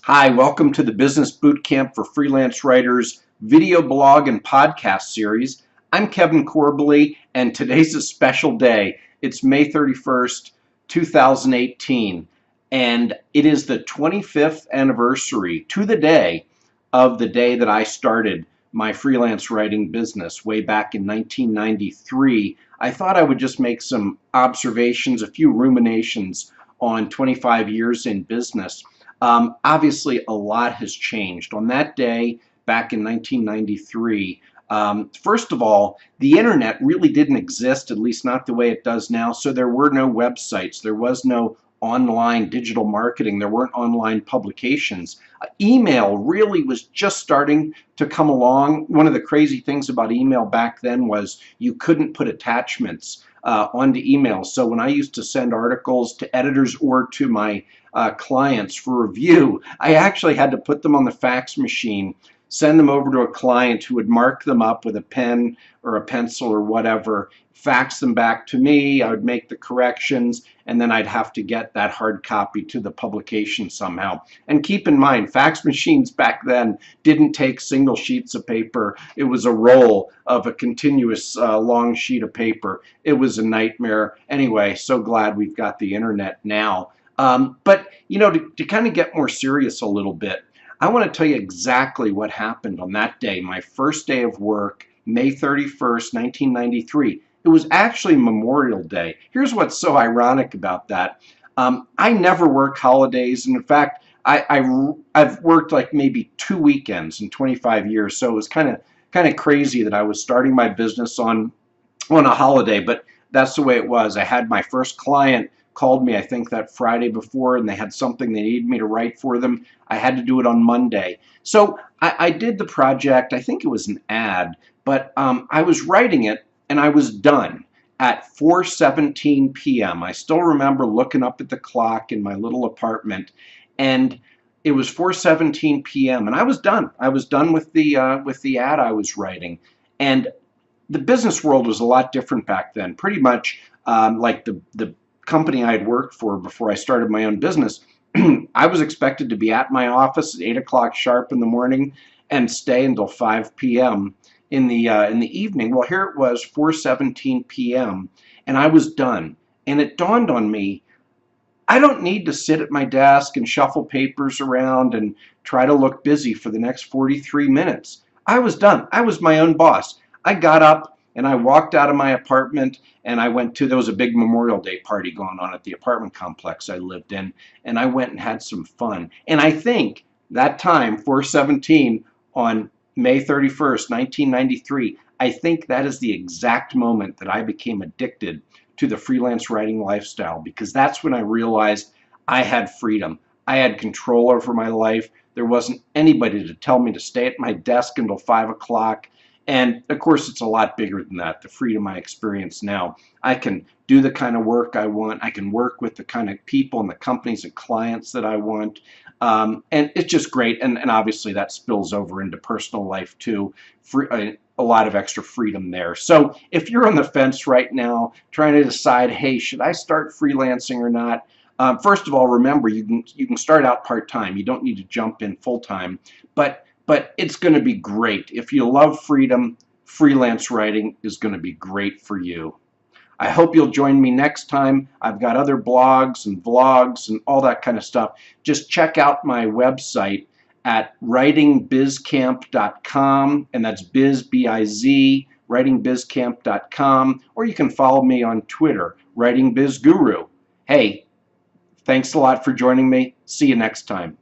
Hi, welcome to the Business Bootcamp for Freelance Writers video blog and podcast series. I'm Kevin Corbally, and today's a special day. It's May 31st, 2018, and it is the 25th anniversary to the day of the day that I started my freelance writing business way back in 1993. I thought I would just make some observations, a few ruminations on 25 years in business. Obviously, a lot has changed. On that day, back in 1993, first of all, the internet really didn't exist, at least not the way it does now, so there were no websites, there was no online digital marketing, there weren't online publications. Email really was just starting to come along. One of the crazy things about email back then was you couldn't put attachments onto email. So when I used to send articles to editors or to my clients for review, I actually had to put them on the fax machine, send them over to a client who would mark them up with a pen or a pencil or whatever, fax them back to me, I would make the corrections, and then I'd have to get that hard copy to the publication somehow. And keep in mind, fax machines back then didn't take single sheets of paper. It was a roll of a continuous long sheet of paper. It was a nightmare. Anyway, so glad we've got the internet now. But, you know, to kind of get more serious a little bit, I want to tell you exactly what happened on that day, my first day of work, May 31st, 1993. It was actually Memorial Day. Here's what's so ironic about that. I never work holidays, and in fact, I've worked like maybe 2 weekends in 25 years, so it was kind of crazy that I was starting my business on a holiday, but that's the way it was. I had my first client called me, I think, that Friday before, and they had something they needed me to write for them. I had to do it on Monday. So I did the project. I think it was an ad, but I was writing it, and I was done at 4:17 p.m. I still remember looking up at the clock in my little apartment, and it was 4:17 p.m. and I was done. I was done with the ad I was writing, and the business world was a lot different back then. Pretty much like the company I had worked for before I started my own business, I was expected to be at my office at 8 o'clock sharp in the morning and stay until 5 p.m. in the evening. Well, here it was 4:17 p.m. and I was done. And it dawned on me, I don't need to sit at my desk and shuffle papers around and try to look busy for the next 43 minutes. I was done. I was my own boss. I got up and I walked out of my apartment and I went to, there was a big Memorial Day party going on at the apartment complex I lived in, and I went and had some fun. And I think that time, 4:17 on May 31st, 1993, I think that is the exact moment that I became addicted to the freelance writing lifestyle, because that's when I realized I had freedom. I had control over my life. There wasn't anybody to tell me to stay at my desk until 5 o'clock. And of course, it's a lot bigger than that, the freedom I experience now. I can do the kind of work I want. I can work with the kind of people and the companies and clients that I want. And it's just great. And obviously that spills over into personal life too. A lot of extra freedom there. So if you're on the fence right now, trying to decide, hey, should I start freelancing or not? First of all, remember, you can start out part-time. You don't need to jump in full-time. But it's going to be great. If you love freedom, freelance writing is going to be great for you. I hope you'll join me next time. I've got other blogs and vlogs and all that kind of stuff. Just check out my website at writingbizcamp.com, and that's biz, B-I-Z, writingbizcamp.com, or you can follow me on Twitter, writingbizguru. Hey, thanks a lot for joining me. See you next time.